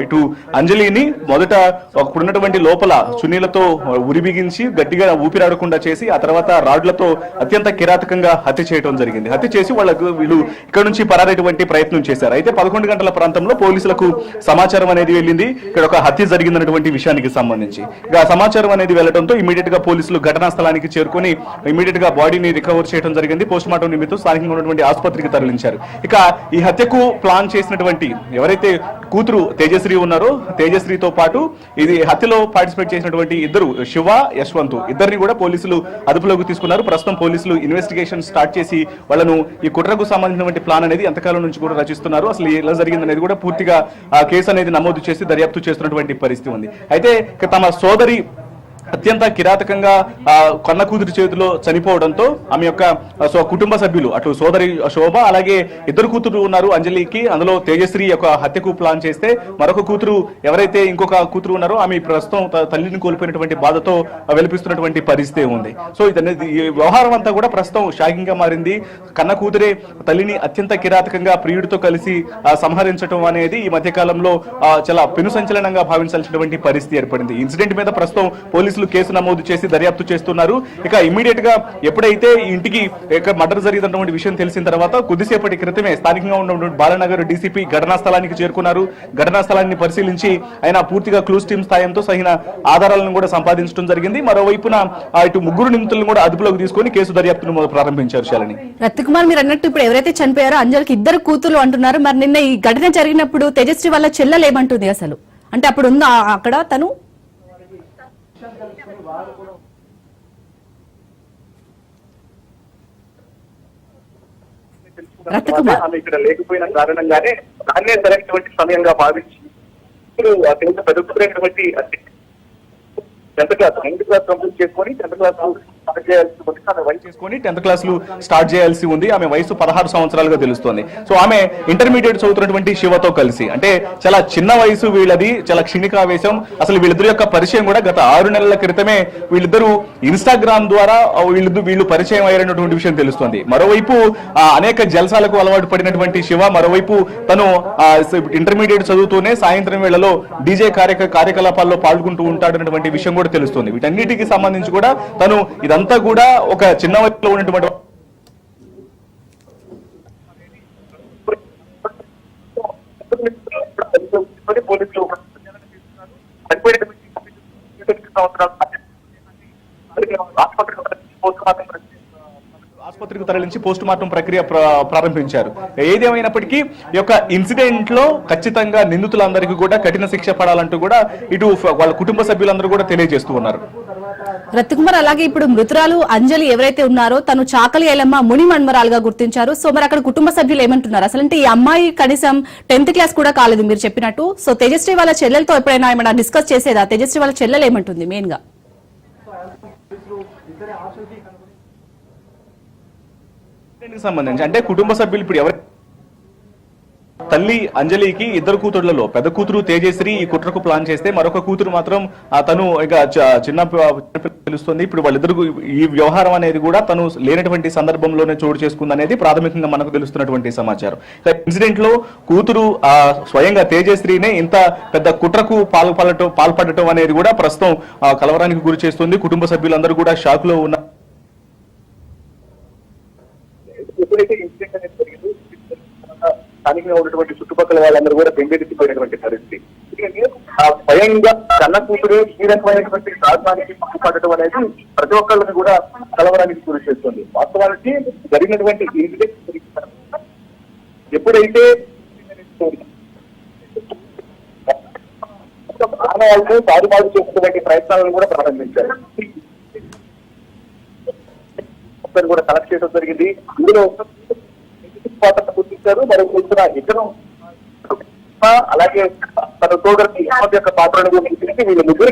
ఇటు అంజలిని మొదట ఉన్నటువంటి లోపల చున్నీలతో ఉరిబిగించి గట్టిగా ఊపిరాడకుండా చేసి ఆ తర్వాత రాడ్లతో అత్యంత కిరాతకంగా హత్య చేయడం జరిగింది. హత్య చేసి వీళ్ళు ఇక్కడ నుంచి పరారేటువంటి ప్రయత్నం చేశారు. అయితే 11 గంటల ప్రాంతంలో పోలీసులకు సమాచారం అనేది వెళ్ళింది ఇక్కడ ఒక హత్య జరిగిందన్నటువంటి విషయానికి సంబంధించి. సమాచారం అనేది వెళ్లడంతో ఇమీడియట్ గా పోలీసులు ఘటనా స్థలానికి చేరుకొని ఇమీడియట్ గా బాడీని రికవర్ చేయడం జరిగింది. పోస్ట్ మార్టం నిమిత్తం స్థానికంగా ఉన్నటువంటి ఆసుపత్రికి తరలించారు. ఇక ఈ హత్యకు ప్లాన్ చేసినటువంటి ఎవరైతే కూతురు తేజశ్రీ ఉన్నారో తేజశ్రీతో పాటు ఇది హత్యలో పార్టిసిపేట్ చేసినటువంటి ఇద్దరు శివ యశ్వంత్ ఇద్దరిని కూడా పోలీసులు అదుపులోకి తీసుకున్నారు. ప్రస్తుతం పోలీసులు ఇన్వెస్టిగేషన్ స్టార్ట్ చేసి వాళ్ళను ఈ కుట్రకు సంబంధించినటువంటి ప్లాన్ అనేది ఎంతకాలం నుంచి కూడా రచిస్తున్నారు, అసలు ఎలా జరిగిందనేది కూడా పూర్తిగా కేసు అనేది నమోదు చేసి దర్యాప్తు చేస్తున్నటువంటి పరిస్థితి ఉంది. అయితే తమ సోదరి అత్యంత కిరాతకంగా కన్న కూతురి చేతిలో చనిపోవడంతో ఆమె యొక్క కుటుంబ సభ్యులు అటు సోదరి శోభ అలాగే ఇద్దరు కూతురు ఉన్నారు అంజలికి, అందులో తేజశ్రీ యొక్క హత్యకు ప్లాన్ చేస్తే మరొక కూతురు ఎవరైతే ఇంకొక కూతురు ఉన్నారో ఆమె ప్రస్తుతం తల్లిని కోల్పోయినటువంటి బాధతో వెలిపిస్తున్నటువంటి పరిస్థితి ఉంది. సో ఈ వ్యవహారం అంతా కూడా ప్రస్తుతం షాకింగ్ గా మారింది. కన్న కూతురే తల్లిని అత్యంత కిరాతకంగా ప్రియుడితో కలిసి సంహరించడం అనేది ఈ మధ్య కాలంలో చాలా పెను సంచలనంగా భావించాల్సినటువంటి పరిస్థితి ఏర్పడింది. ఇన్సిడెంట్ మీద ప్రస్తుతం పోలీసులు కేసు నమోదు చేసి దర్యాప్తు చేస్తున్నారు. ఇక ఇమీడియట్ గా ఎప్పుడైతే ఇంటికి మర్డర్ జరిగినటువంటి విషయం తెలిసిన తర్వాత కొద్దిసేపటి క్రితమే స్థానికంగా ఉన్నటువంటి బాలనగర్ డీసీపీ ఘటనా స్థలానికి చేరుకున్నారు. ఘటనా స్థలాన్ని పరిశీలించి ఆయన పూర్తిగా క్లూస్ టీమ్ స్థాయితో సహిన ఆధారాలను కూడా సంపాదించడం జరిగింది. మరోవైపున ఇటు ముగ్గురు నిందితులను కూడా అదుపులోకి తీసుకొని కేసు దర్యాప్తును ప్రారంభించారు. శాలిని, రత్నకుమార్ మీరు అన్నట్టు ఇప్పుడు ఎవరైతే చనిపోయారో అంజలికి ఇద్దరు కూతురు అంటున్నారు. మరి నిన్న ఈ ఘటన జరిగినప్పుడు తేజశ్రీ వాళ్ళ చెల్లెలు ఏమంటుంది అసలు? అంటే అప్పుడు ఉందా అక్కడ తను? ఆమె ఇక్కడ లేకపోయిన కారణంగానే దాన్నే సరైనటువంటి సమయంగా భావించి పెద్ద కూతురైనటువంటి 10th క్లాస్ కంప్లీట్ చేసుకొని 10th క్లాసులు స్టార్ట్ చేయాల్సి ఉంది. ఆమె వయసు 16 సంవత్సరాలుగా తెలుస్తోంది. సో ఆమె ఇంటర్మీడియట్ చదువుతున్నటువంటి శివతో కలిసి, అంటే చాలా చిన్న వయసు వీళ్ళది, చాలా క్షణికావేశం. అసలు వీళ్ళిద్దరు యొక్క పరిచయం కూడా గత 6 నెలల క్రితమే వీళ్ళిద్దరూ ఇన్స్టాగ్రామ్ ద్వారా వీళ్ళు పరిచయం అయ్యేటువంటి విషయం తెలుస్తోంది. మరోవైపు అనేక జల్సాలకు అలవాటు పడినటువంటి శివ మరోవైపు తను ఇంటర్మీడియట్ చదువుతూనే సాయంత్రం వేళలో డీజే కార్యకలాపాల్లో పాల్గొంటూ ఉంటాడన్నటువంటి విషయం కూడా తెలుస్తుంది. వీటన్నిటికి సంబంధించి కూడా తను ఇదంతా కూడా ఒక చిన్న వయసులో ఉన్నటువంటి పోలీసులు ఆసుపత్రికి తరలించి పోస్ట్ మార్టం ప్రక్రియ ప్రారంభించారు. ఏదేమైనప్పటికీ ఈ యొక్క ఇన్సిడెంట్ లో ఖచ్చితంగా నిందితులందరికీ కూడా కఠిన శిక్ష పడాలంటూ కూడా ఇటు వాళ్ళ కుటుంబ సభ్యులందరూ కూడా తెలియజేస్తూ ఉన్నారు. రత్నకుమార్, అలాగే ఇప్పుడు మృతురాలు అంజలి ఎవరైతే ఉన్నారో తను చాకలి ఎలమ్మ ముని మన్మరాలుగా గుర్తించారు. సో మరి అక్కడ కుటుంబ సభ్యులు ఏమంటున్నారు? అసలు అంటే ఈ అమ్మాయి కనీసం 10th క్లాస్ కూడా కాలేదు మీరు చెప్పినట్టు. సో తేజశ్రీ వాళ్ళ చెల్లెలతో ఎప్పుడైనా ఏమైనా డిస్కస్ చేసేదా? తేజశ్రీ వాళ్ళ చెల్లెలు ఏమంటుంది మెయిన్ గా? సంబంధించి అంటే కుటుంబ సభ్యులు ఇప్పుడు ఎవరు తల్లి అంజలికి ఇద్దరు కూతుళ్లలో పెద్ద కూతురు తేజశ్రీ ఈ కుట్రకు ప్లాన్ చేస్తే మరొక కూతురు మాత్రం తను ఇక చిన్న తెలుస్తుంది. ఇప్పుడు వాళ్ళిద్దరు ఈ వ్యవహారం అనేది కూడా తను లేనటువంటి సందర్భంలోనే చోటు చేసుకుంది అనేది ప్రాథమికంగా మనకు తెలుస్తున్నటువంటి సమాచారం. ఇన్సిడెంట్ లో కూతురు స్వయంగా తేజశ్రీనే ఇంత పెద్ద కుట్రకు పాల్పడటం అనేది కూడా ప్రస్తుతం కలవరానికి గురి చేస్తుంది. కుటుంబ సభ్యులందరూ కూడా షాక్ లో ఉన్నారు. ఎప్పుడైతే ఇన్సిడెంట్ అనేది జరిగిందో స్థానికంగా ఉన్నటువంటి చుట్టుపక్కల వాళ్ళందరూ కూడా బెంబెలెత్తిపోయినటువంటి పరిస్థితి. స్వయంగా కన్న కూతురు ఈ రకమైనటువంటి సాధనానికి పక్కపడటం అనేది ప్రతి ఒక్కళ్ళని కూడా కలవరానికి గురి చేస్తుంది. వాస్తవానికి జరిగినటువంటి ఇన్సిడెంట్ ఎప్పుడైతే ప్రాణాలను పారుబాటు చేసినటువంటి ప్రయత్నాలను కూడా ప్రారంభించారు. కూడా కలెక్ట్ చేయడం జరిగింది. ఇందులో గుర్తించారు. మరి ఇద్దరు అలాగే తన సోదరుని యొక్క పాత్రను గురించి వీళ్ళు ముగ్గురు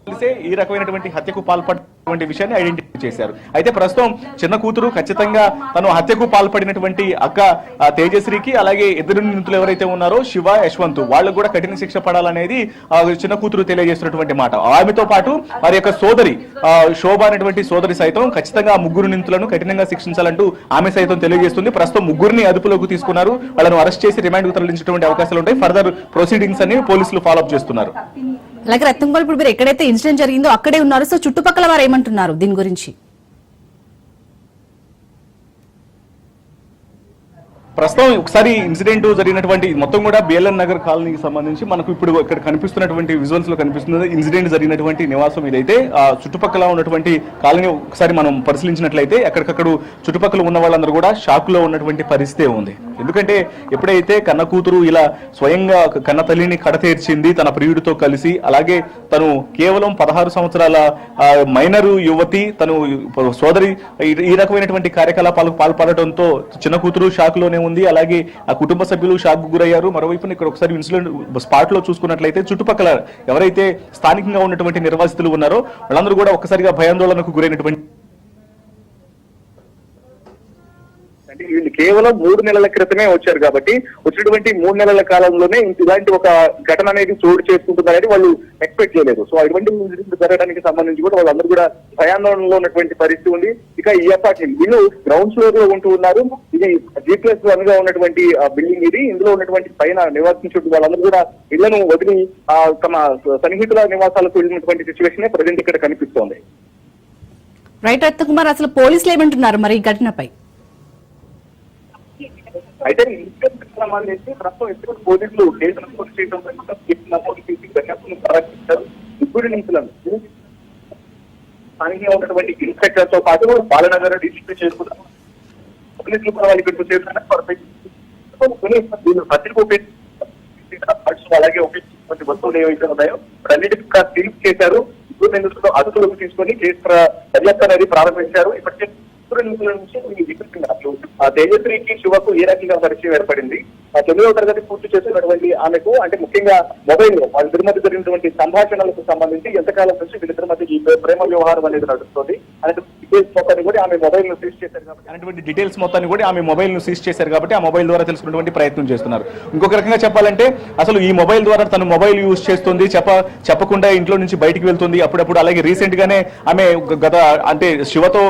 కలిసే ఈ రకమైనటువంటి హత్యకు పాల్పడినటువంటి విషయాన్ని ఐడెంటిఫై చేశారు. అయితే ప్రస్తుతం చిన్న కూతురు ఖచ్చితంగా తను హత్యకు పాల్పడినటువంటి అక్క తేజశ్రీకి అలాగే ఇద్దరు నిందితులు ఎవరైతే ఉన్నారో శివ, యశ్వంత్ వాళ్ళకు కూడా కఠిన శిక్ష పడాలనేది చిన్న కూతురు తెలియజేస్తున్నటువంటి మాట. ఆమెతో పాటు వారి యొక్క సోదరి శోభ అనేటువంటి సోదరి సైతం ఖచ్చితంగా ఆ ముగ్గురు నిందితులను కఠినంగా శిక్షించాలంటూ ఆమె సైతం తెలియజేస్తుంది. ప్రస్తుతం ముగ్గురిని అదుపులోకి తీసుకున్నారు. వాళ్ళను అరెస్ట్ చేసి రిమాండ్ కు తరలించేటువంటి అవకాశాలు ఉంటాయి. ఫర్దర్ ప్రొసీడింగ్స్ అని పోలీసులు ఫాలోఅప్ చేస్తున్నారు. అలాగే రత్నకుమార్, ఇప్పుడు మీరు ఎక్కడైతే ఇన్సిడెంట్ జరిగిందో అక్కడే ఉన్నారు. సో చుట్టుపక్కల వారు ఏమంటున్నారు దీని గురించి? ప్రస్తుతం ఒకసారి ఇన్సిడెంట్ జరిగినటువంటి మొత్తం కూడా బిఎల్ఎన్ నగర్ కాలనీకి సంబంధించి మనకు ఇప్పుడు ఇక్కడ కనిపిస్తున్నటువంటి విజువల్స్ లో కనిపిస్తుంది ఇన్సిడెంట్ జరిగినటువంటి నివాసం ఇదైతే. ఆ చుట్టుపక్కల ఉన్నటువంటి కాలనీ ఒకసారి మనం పరిశీలించినట్లయితే ఎక్కడికక్కడ చుట్టుపక్కల ఉన్న వాళ్ళందరూ కూడా షాక్ లో ఉన్నటువంటి పరిస్థితి ఉంది. ఎందుకంటే ఎప్పుడైతే కన్న కూతురు ఇలా స్వయంగా కన్న తల్లిని కడతేర్చింది తన ప్రియుడితో కలిసి, అలాగే తను కేవలం 16 సంవత్సరాల మైనరు యువతి తను సోదరి ఈ రకమైనటువంటి కార్యకలాపాలకు పాల్పడటంతో చిన్న కూతురు షాక్ లోనే ఉంది. అలాగే ఆ కుటుంబ సభ్యులు షాక్ గురయ్యారు. మరోవైపు ఇక్కడ ఒకసారి ఇన్సిడెంట్ స్పాట్ లో చూసుకున్నట్లయితే చుట్టుపక్కల ఎవరైతే స్థానికంగా ఉన్నటువంటి నిర్వాసితులు ఉన్నారో వాళ్ళందరూ కూడా ఒక్కసారిగా భయాందోళనకు గురైనటువంటి వీళ్ళు కేవలం 3 నెలల క్రితమే వచ్చారు కాబట్టి వచ్చినటువంటి 3 నెలల కాలంలోనే ఇలాంటి ఒక ఘటన అనేది చోటు చేసుకుంటుందనేది వాళ్ళు ఎక్స్పెక్ట్ చేయలేదు. సో అటువంటి జరగడానికి సంబంధించి కూడా వాళ్ళందరూ కూడా భయాందోళనలో ఉన్నటువంటి పరిస్థితి ఉంది. ఇక ఈ అపార్ట్మెంట్ వీళ్ళు గ్రౌండ్ ఫ్లోర్ లో ఉంటూ ఉన్నారు. ఇది G+1 గా ఉన్నటువంటి బిల్డింగ్ ఇది. ఇందులో ఉన్నటువంటి పైన నివాసించే వాళ్ళందరూ కూడా ఇళ్లను వదిలి తమ సన్నిహితుల నివాసాలకు వెళ్ళినటువంటి సిచ్యువేషన్ ప్రజెంట్ ఇక్కడ కనిపిస్తోంది. రైట్ రత్నకుమార్, అసలు పోలీసులు ఏమంటున్నారు మరి ఈ ఘటనపై? అయితే సంబంధించి ప్రస్తుతం ఎప్పుడు పోలీసులు కేసు నమోదు చేయడం దర్యాప్తును ప్రారంభించారు. ముగ్గురు నిందితులను స్థానికంగా ఉన్నటువంటి ఇన్స్పెక్టర్ తో పాటు బాలనగర్ డీసీపీ చేసుకున్నారు. పోలీసులు కూడా వాళ్ళు ఇక్కడికి చేస్తున్నారు. అలాగే ఉపయోగించినటువంటి వస్తువులు ఏవైతే ఉన్నాయో అన్నిటికీ సీజ్ చేశారు. ముగ్గురు నిందితులు అదుపులోకి తీసుకొని కేసు దర్యాప్తు అనేది ప్రారంభించారు. ఇప్పటికే తేజశ్రీకి శివకు ఏ రకంగా పరిచయం ఏర్పడింది, 9వ తరగతి పూర్తి చేసినటువంటి ఆమెకు అంటే ముఖ్యంగా మొబైల్ వాళ్ళిద్దరి మధ్య జరిగినటువంటి సంభాషణలకు సంబంధించి ఎంతకాలం నుంచి వీళ్ళిద్దరి మధ్య ఈ ప్రేమ వ్యవహారం అనేది నడుస్తుంది అనేటువంటి డీటెయిల్స్ మొత్తాన్ని కూడా ఆమె మొబైల్ ను సీజ్ చేశారు కాబట్టి ఆ మొబైల్ ద్వారా తెలుసుకున్నటువంటి ప్రయత్నం చేస్తున్నారు. ఇంకొక రకంగా చెప్పాలంటే అసలు ఈ మొబైల్ ద్వారా తను మొబైల్ యూజ్ చేస్తుంది చెప్పకుండా ఇంట్లో నుంచి బయటికి వెళ్తుంది అప్పుడప్పుడు. అలాగే రీసెంట్ గానే ఆమె గత అంటే శివతో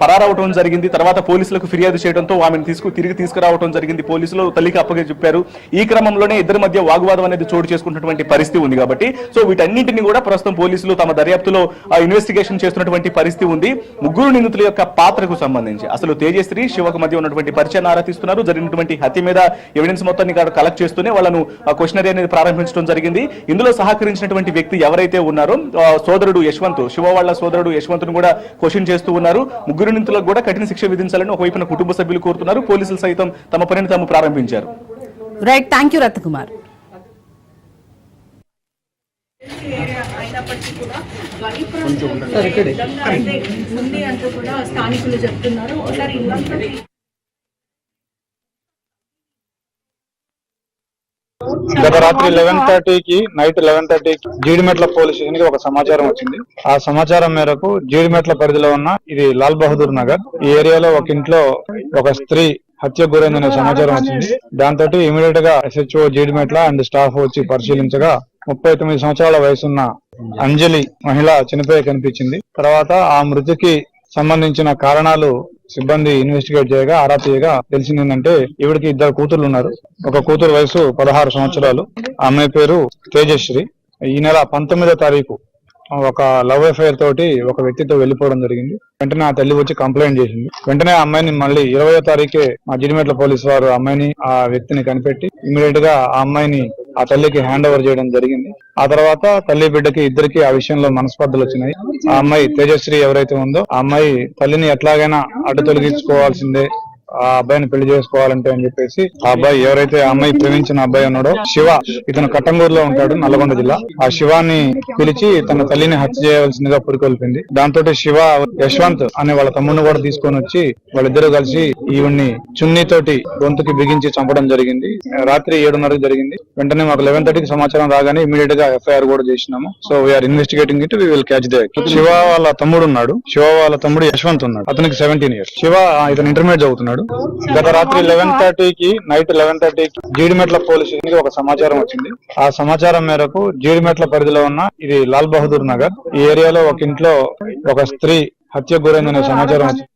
పరారవటం జరిగింది. తర్వాత పోలీసులకు ఫిర్యాదు చేయడంతో ఆమెను తిరిగి తీసుకురావడం జరిగింది. పోలీసులు తల్లికి అప్పగే చెప్పారు. ఈ క్రమంలోనే ఇద్దరి మధ్య వాగ్వాదం అనేది చోటు చేసుకున్నటువంటి పరిస్థితి ఉంది. కాబట్టి సో వీటన్నింటినీ కూడా ప్రస్తుతం పోలీసులు తమ దర్యాప్తులో ఇన్వెస్టిగేషన్ చేస్తున్నటువంటి పరిస్థితి ఉంది. ముగ్గురు నిందితుల యొక్క పాత్రకు సంబంధించి అసలు తేజశ్రీ శివకు మధ్య ఉన్నటువంటి పరిచయాన్ని ఆరా తీస్తున్నారు. జరిగినటువంటి హత్య మీద ఎవిడెన్స్ మొత్తాన్ని కలెక్ట్ చేస్తూనే వాళ్ళను క్వశ్చనరీ అనేది ప్రారంభించడం జరిగింది. ఇందులో సహకరించినటువంటి వ్యక్తి ఎవరైతే ఉన్నారో సోదరుడు యశ్వంత్, శివ వాళ్ళ సోదరుడు యశ్వంత్ను కూడా క్వశ్చన్ చేస్తూ ఉన్నారు. ముగ్గురు నిందితులకు కూడా కఠిన శిక్ష విధించాలని ఒకవైపున కుటుంబ సభ్యులు కోరుతున్నారు. పోలీసులు సైతం తమ పనిని తాము ప్రారంభించారు. Right, thank you Ratnakumar. అయినప్పటికీ కూడా ధ్వని ప్రదర్శన విధంగా అయితే ఉంది అంటూ కూడా స్థానికులు చెప్తున్నారు. ఒకసారి ఇల్లంతా గత రాత్రి 11:30కి నైట్ 11:30కి జీడిమెట్ల పోలీస్ స్టేషన్ కి ఒక సమాచారం వచ్చింది. ఆ సమాచారం మేరకు జీడిమెట్ల పరిధిలో ఉన్న ఇది లాల్ బహదూర్ నగర్ ఈ ఏరియాలో ఒక ఇంట్లో ఒక స్త్రీ హత్యకు గురైందనే సమాచారం వచ్చింది. దాంతో ఇమీడియట్ గా SHO జీడిమెట్ల అండ్ స్టాఫ్ వచ్చి పరిశీలించగా 39 సంవత్సరాల వయసున్న అంజలి మహిళ చనిపోయి కనిపించింది. తర్వాత ఆ మృతికి సంబంధించిన కారణాలు సిబ్బంది ఇన్వెస్టిగేట్ చేయగా ఆరా తీయగా తెలిసింది ఏంటంటే ఈవిడికి 2 కూతుర్లు ఉన్నారు. ఒక కూతురు వయసు 16 సంవత్సరాలు. ఆ అమ్మాయి పేరు తేజశ్రీ. ఈ నెల 19వ తారీఖు ఒక లవ్ అఫైర్ తోటి ఒక వ్యక్తితో వెళ్లిపోవడం జరిగింది. వెంటనే ఆ తల్లి వచ్చి కంప్లైంట్ చేసింది. వెంటనే ఆ అమ్మాయిని మళ్ళీ 20వ తారీఖే మా జీడిమెట్ల పోలీసు వారు అమ్మాయిని ఆ వ్యక్తిని కనిపెట్టి ఇమీడియట్ గా ఆ అమ్మాయిని ఆ తల్లికి హ్యాండ్ ఓవర్ చేయడం జరిగింది. ఆ తర్వాత తల్లి బిడ్డకి ఇద్దరికి ఆ విషయంలో మనస్పర్ధలు వచ్చినాయి. ఆ అమ్మాయి తేజశ్రీ ఎవరైతే ఉందో ఆ అమ్మాయి తల్లిని ఎట్లాగైనా అడ్డు తొలగించుకోవాల్సిందే, ఆ అబ్బాయిని పెళ్లి చేసుకోవాలంటే అని చెప్పేసి ఆ అబ్బాయి ఎవరైతే ఆ అమ్మాయి ప్రేమించిన అబ్బాయి ఉన్నాడో శివ, ఇతను కట్టంగూరులో ఉంటాడు, నల్గొండ జిల్లా. ఆ శివాని పిలిచి తన తల్లిని హత్య చేయవలసిందిగా పురికొల్పింది. దాంతో శివ యశ్వంత్ అనే వాళ్ళ తమ్ముడిని కూడా తీసుకొని వచ్చి వాళ్ళిద్దరూ కలిసి ఈవిడ్ని చున్నీతోటి గొంతుకి బిగించి చంపడం జరిగింది. రాత్రి 7:30కి జరిగింది. వెంటనే మాకు 11:30కి సమాచారం రాగానే ఇమీడియట్ గా FIR కూడా చేసినాము. So we're investigating it, we will catch the act. Siva వాళ్ళ తమ్ముడు ఉన్నాడు, శివ వాళ్ళ తమ్ముడు యశ్వంత్ ఉన్నాడు, అతనికి 17 years. శివ ఇతను ఇంటర్మీడియట్ చదువుతున్నాడు. గత రాత్రి 11:30కి నైట్ 11:30కి జీడిమెట్ల పోలీస్ స్టేషన్ కి ఒక సమాచారం వచ్చింది. ఆ సమాచారం మేరకు జీడిమెట్ల పరిధిలో ఉన్న ఇది లాల్ బహదూర్ నగర్ ఈ ఏరియాలో ఒక ఇంట్లో ఒక స్త్రీ హత్యకు గురైందనే సమాచారం వచ్చింది.